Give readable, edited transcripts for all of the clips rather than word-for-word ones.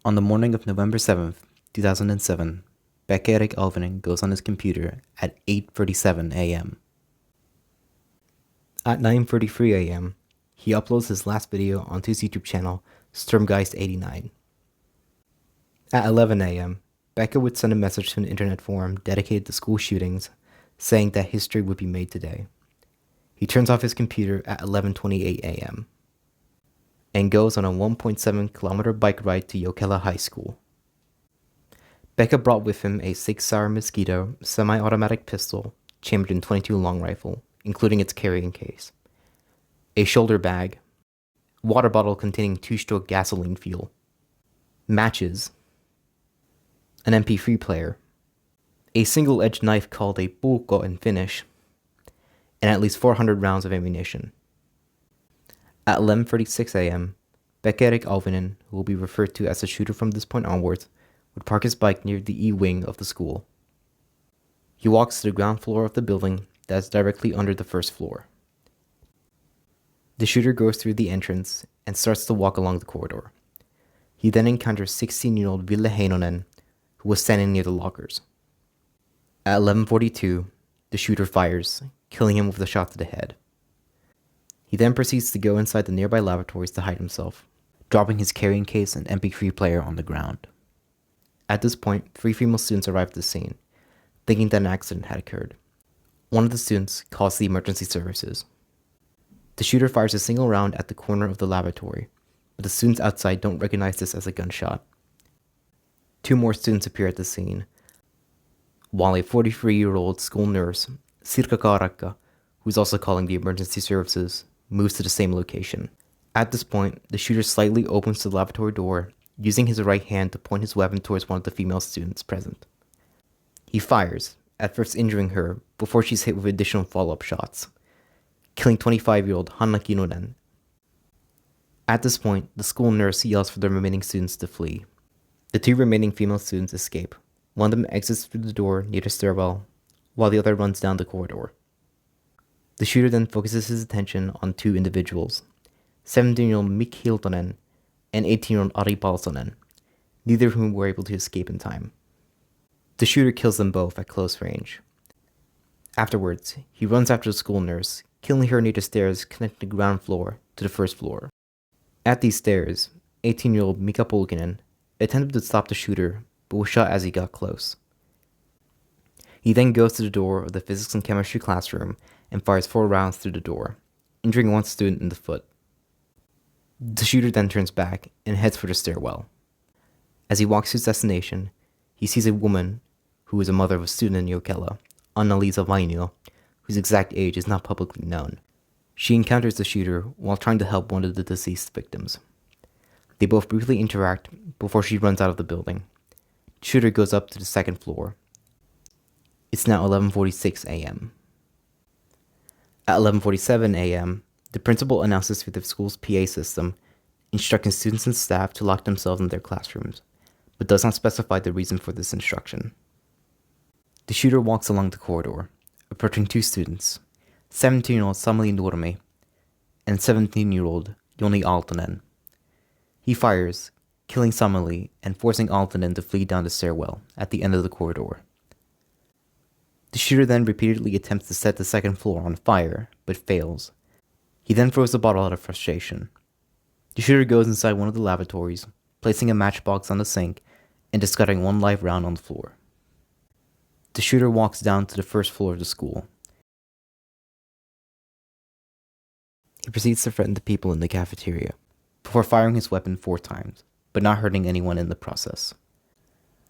On the morning of November 7th, 2007, Pekka Alvinen goes on his computer at 8:37 a.m. At 9:33 a.m., he uploads his last video onto his YouTube channel, Sturmgeist89. At 11 a.m., Pekka would send a message to an internet forum dedicated to school shootings, saying that history would be made today. He turns off his computer at 11:28 a.m. and goes on a 1.7-kilometer bike ride to Jokela High School. Pekka brought with him a 6-hour Mosquito semi-automatic pistol chambered in .22 long rifle, including its carrying case, a shoulder bag, water bottle containing 2-stroke gasoline fuel, matches, an MP3 player, a single-edged knife called a puukko in Finnish, and at least 400 rounds of ammunition. At 11:36 a.m., Pekka Alvinen, who will be referred to as the shooter from this point onwards, would park his bike near the E-wing of the school. He walks to the ground floor of the building that is directly under the first floor. The shooter goes through the entrance and starts to walk along the corridor. He then encounters 16-year-old Ville Heinonen, who was standing near the lockers. At 11:42, the shooter fires, killing him with a shot to the head. He then proceeds to go inside the nearby lavatories to hide himself, dropping his carrying case and MP3 player on the ground. At this point, 3 female students arrive at the scene, thinking that an accident had occurred. One of the students calls the emergency services. The shooter fires a single round at the corner of the lavatory, but the students outside don't recognize this as a gunshot. 2 more students appear at the scene, while a 43-year-old school nurse, Sirka Karakka, who is also calling the emergency services, moves to the same location. At this point, the shooter slightly opens the lavatory door, using his right hand to point his weapon towards one of the female students present. He fires, at first injuring her, before she's hit with additional follow-up shots, killing 25-year-old Hanna Kinnunen. At this point, the school nurse yells for the remaining students to flee. The 2 remaining female students escape. One of them exits through the door near the stairwell, while the other runs down the corridor. The shooter then focuses his attention on 2 individuals, 17-year-old Mik Hiltonen and 18-year-old Ari Palsonen, neither of whom were able to escape in time. The shooter kills them both at close range. Afterwards, he runs after the school nurse, killing her near the stairs connecting the ground floor to the first floor. At these stairs, 18-year-old Mika Pulkinen attempted to stop the shooter, but was shot as he got close. He then goes to the door of the physics and chemistry classroom and fires 4 rounds through the door, injuring one student in the foot. The shooter then turns back and heads for the stairwell. As he walks to his destination, he sees a woman who is a mother of a student in Jokela, Anna-Liisa Vainio, whose exact age is not publicly known. She encounters the shooter while trying to help one of the deceased victims. They both briefly interact before she runs out of the building. The shooter goes up to the 2nd floor. It's now 11:46 a.m. At 11:47 a.m., the principal announces through the school's PA system, instructing students and staff to lock themselves in their classrooms, but does not specify the reason for this instruction. The shooter walks along the corridor, approaching 2 students, 17-year-old Samuli Nurmi and 17-year-old Joni Aaltonen. He fires, killing Samuli and forcing Aaltonen to flee down the stairwell at the end of the corridor. The shooter then repeatedly attempts to set the 2nd floor on fire, but fails. He then throws the bottle out of frustration. The shooter goes inside one of the lavatories, placing a matchbox on the sink and discarding 1 live round on the floor. The shooter walks down to the 1st floor of the school. He proceeds to threaten the people in the cafeteria, before firing his weapon 4 times, but not hurting anyone in the process.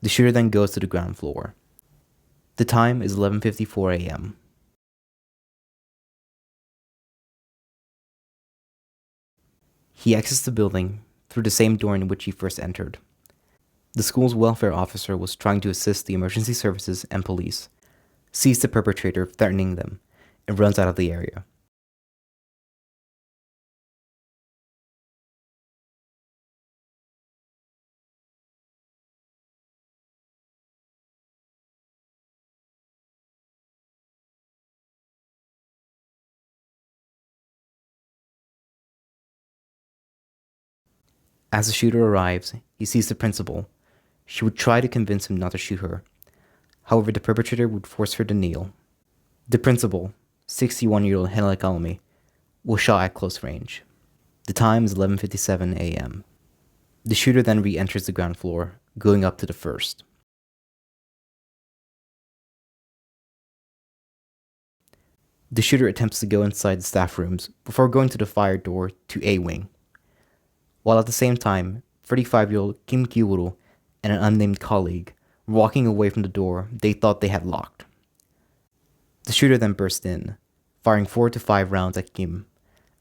The shooter then goes to the ground floor. The time is 11:54 a.m. He exits the building through the same door in which he first entered. The school's welfare officer was trying to assist the emergency services and police, sees the perpetrator threatening them, and runs out of the area. As the shooter arrives, he sees the principal. She would try to convince him not to shoot her. However, the perpetrator would force her to kneel. The principal, 61-year-old Henrik Almi, was shot at close range. The time is 11:57 a.m. The shooter then re-enters the ground floor, going up to the first. The shooter attempts to go inside the staff rooms before going to the fire door to A wing. While at the same time, 35-year-old Kim Ki-woo and an unnamed colleague were walking away from the door they thought they had locked. The shooter then burst in, firing 4 to 5 rounds at Kim.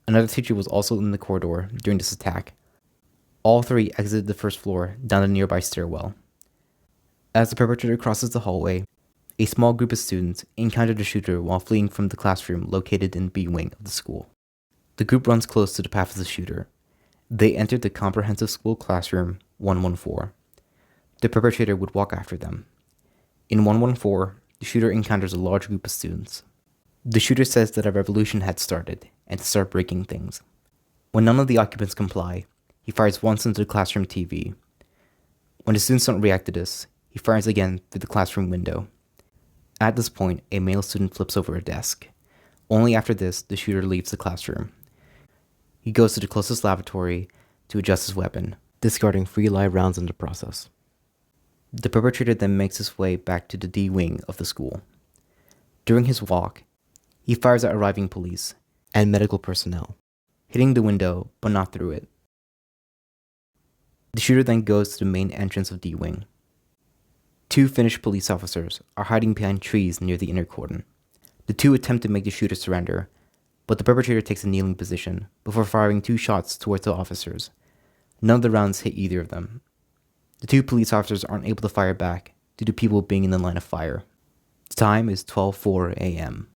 Another teacher was also in the corridor during this attack. All three exited the first floor down the nearby stairwell. As the perpetrator crosses the hallway, a small group of students encounter the shooter while fleeing from the classroom located in B wing of the school. The group runs close to the path of the shooter. They entered the comprehensive school classroom 114. The perpetrator would walk after them. In 114, the shooter encounters a large group of students. The shooter says that a revolution had started and to start breaking things. When none of the occupants comply, he fires once into the classroom TV. When the students don't react to this, he fires again through the classroom window. At this point, a male student flips over a desk. Only after this, the shooter leaves the classroom. He goes to the closest lavatory to adjust his weapon, discarding 3 live rounds in the process. The perpetrator then makes his way back to the D wing of the school. During his walk, he fires at arriving police and medical personnel, hitting the window but not through it. The shooter then goes to the main entrance of D wing. 2 Finnish police officers are hiding behind trees near the inner cordon. The 2 attempt to make the shooter surrender, but the perpetrator takes a kneeling position before firing 2 shots towards the officers. None of the rounds hit either of them. The 2 police officers aren't able to fire back due to people being in the line of fire. The time is 12:04 a.m.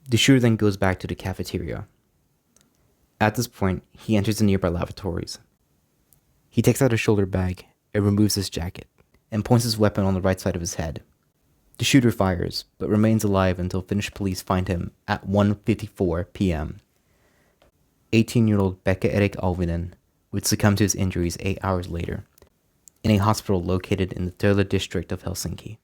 The shooter then goes back to the cafeteria. At this point, he enters the nearby lavatories. He takes out a shoulder bag and removes his jacket, and points his weapon on the right side of his head. The shooter fires, but remains alive until Finnish police find him at 1:54 p.m. 18-year-old Pekka Alvinen would succumb to his injuries 8 hours later, in a hospital located in the Töölö district of Helsinki.